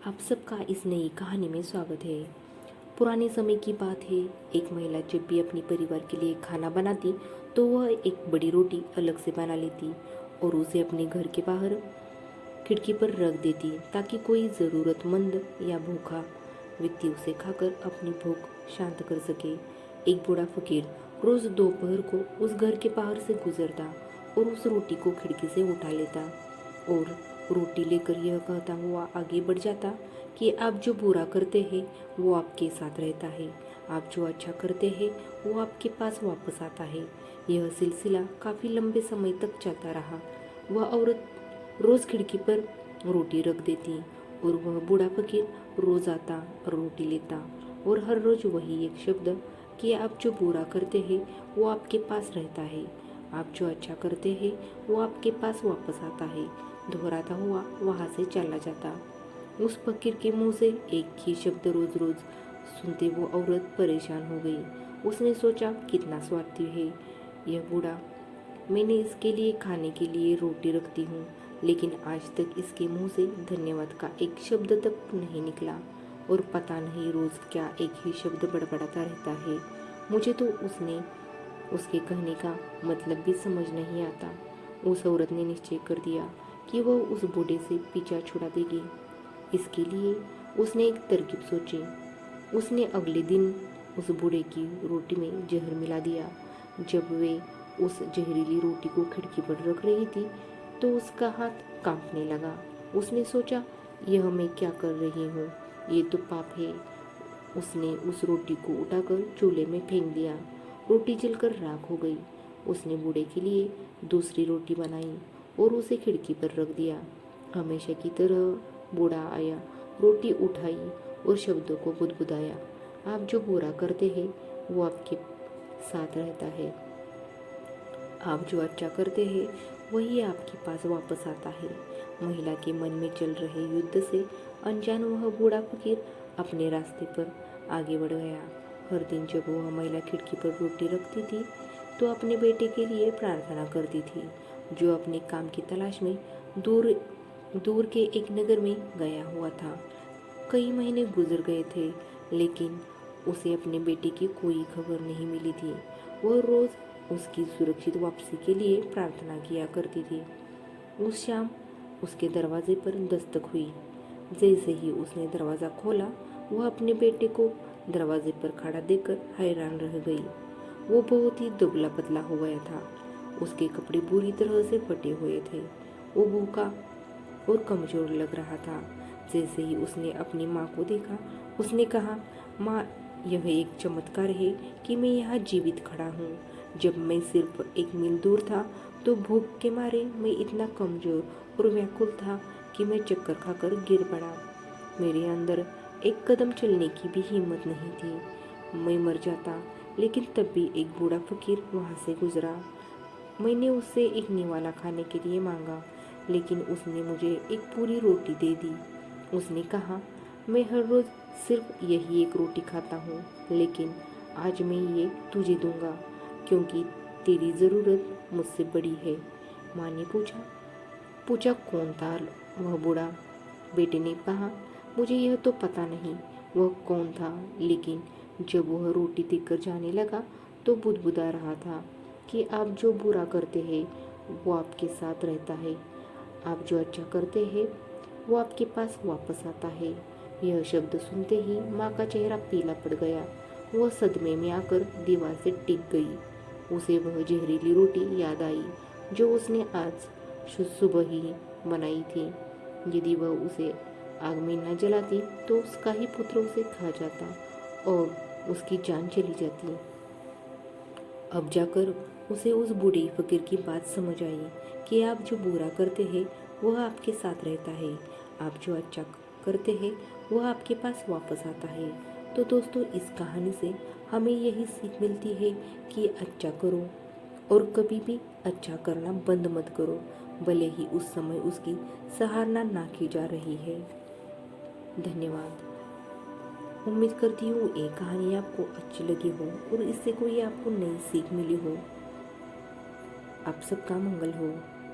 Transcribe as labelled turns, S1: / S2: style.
S1: आप सबका इस नई कहानी में स्वागत है। पुराने समय की बात है। एक महिला जब भी अपने परिवार के लिए खाना बनाती तो वह एक बड़ी रोटी अलग से बना लेती और उसे अपने घर के बाहर खिड़की पर रख देती ताकि कोई ज़रूरतमंद या भूखा व्यक्ति उसे खाकर अपनी भूख शांत कर सके। एक बूढ़ा फकीर रोज दोपहर को उस घर के बाहर से गुजरता और उस रोटी को खिड़की से उठा लेता और रोटी लेकर यह कहता हुआ आगे बढ़ जाता कि आप जो बुरा करते हैं वो आपके साथ रहता है, आप जो अच्छा करते हैं वो आपके पास वापस आता है। यह सिलसिला काफ़ी लंबे समय तक चलता रहा। वह औरत रोज़ खिड़की पर रोटी रख देती और वह बूढ़ा फकीर रोज़ आता और रोटी लेता और हर रोज़ वही एक शब्द कि आप जो बुरा करते हैं वो आपके पास रहता है, आप जो अच्छा करते हैं वो आपके पास वापस आता है दोहराता हुआ वहां से चला जाता। उस फकीर के मुंह से एक ही शब्द रोज रोज सुनते वो औरत परेशान हो गई। उसने सोचा कितना स्वार्थी है यह बूढ़ा, मैंने इसके लिए खाने के लिए रोटी रखती हूँ लेकिन आज तक इसके मुंह से धन्यवाद का एक शब्द तक नहीं निकला और पता नहीं रोज क्या एक ही शब्द बड़बड़ाता रहता है। मुझे तो उसके कहने का मतलब भी समझ नहीं आता। उस औरत ने निश्चय कर दिया कि वह उस बूढ़े से पीछा छुड़ा देगी। इसके लिए उसने एक तरकीब सोची। उसने अगले दिन उस बूढ़े की रोटी में जहर मिला दिया। जब वे उस जहरीली रोटी को खिड़की पर रख रही थी तो उसका हाथ कांपने लगा। उसने सोचा यह मैं क्या कर रही हूँ, ये तो पाप है। उसने उस रोटी को उठाकर चूल्हे में फेंक दिया। रोटी जलकर राख हो गई। उसने बूढ़े के लिए दूसरी रोटी बनाई और उसे खिड़की पर रख दिया। हमेशा की तरह बूढ़ा आया, रोटी उठाई और शब्दों को बुदबुदाया, आप जो बुरा करते हैं वो आपके साथ रहता है, आप जो अच्छा करते हैं वही आपके पास वापस आता है। महिला के मन में चल रहे युद्ध से अनजान वह बूढ़ा फकीर अपने रास्ते पर आगे बढ़ गया। हर दिन जब वह महिला खिड़की पर रोटी रखती थी तो अपने बेटे के लिए प्रार्थना करती थी जो अपने काम की तलाश में दूर दूर के एक नगर में गया हुआ था। कई महीने गुजर गए थे लेकिन उसे अपने बेटे की कोई खबर नहीं मिली थी। वह रोज उसकी सुरक्षित वापसी के लिए प्रार्थना किया करती थी। उस शाम उसके दरवाजे पर दस्तक हुई। जैसे ही उसने दरवाज़ा खोला वह अपने बेटे को दरवाजे पर खड़ा देखकर हैरान रह गई। वो बहुत ही दुबला पतला हो गया था। उसके कपड़े बुरी तरह से फटे हुए थे। वो भूखा और कमजोर लग रहा था। जैसे ही उसने अपनी माँ को देखा उसने कहा, माँ, यह एक चमत्कार है कि मैं यहाँ जीवित खड़ा हूँ। जब मैं सिर्फ एक मील दूर था तो भूख के मारे मैं इतना कमजोर और व्याकुल था कि मैं चक्कर खाकर गिर पड़ा। मेरे अंदर एक कदम चलने की भी हिम्मत नहीं थी। मैं मर जाता। लेकिन तब भी एक बूढ़ा फकीर वहाँ से गुजरा। मैंने उससे एक निवाला खाने के लिए मांगा लेकिन उसने मुझे एक पूरी रोटी दे दी। उसने कहा, मैं हर रोज़ सिर्फ यही एक रोटी खाता हूँ लेकिन आज मैं ये तुझे दूंगा क्योंकि तेरी ज़रूरत मुझसे बड़ी है। माँ ने पूछा पूछा कौन था वह बूढ़ा? बेटे ने कहा, मुझे यह तो पता नहीं वह कौन था, लेकिन जब वह रोटी देकर जाने लगा तो बुदबुदा रहा था कि आप जो बुरा करते हैं वो आपके साथ रहता है, आप जो अच्छा करते हैं वो आपके पास वापस आता है। यह शब्द सुनते ही माँ का चेहरा पीला पड़ गया। वह सदमे में आकर दीवार से टिक गई। उसे वह जहरीली रोटी याद आई जो उसने आज सुबह ही बनाई थी। यदि वह उसे आग में न जलाती तो उसका ही पुत्र उसे खा जाता और उसकी जान चली जाती। अब जाकर उसे उस बूढ़े फकीर की बात समझ आई कि आप जो बुरा करते हैं वह आपके साथ रहता है, आप जो अच्छा करते हैं वह आपके पास वापस आता है। तो दोस्तों, इस कहानी से हमें यही सीख मिलती है कि अच्छा करो और कभी भी अच्छा करना बंद मत करो, भले ही उस समय उसकी सराहना ना की जा रही है। धन्यवाद। उम्मीद करती हूँ ये कहानी आपको अच्छी लगी हो और इससे कोई आपको नई सीख मिली हो। आप सबका मंगल हो।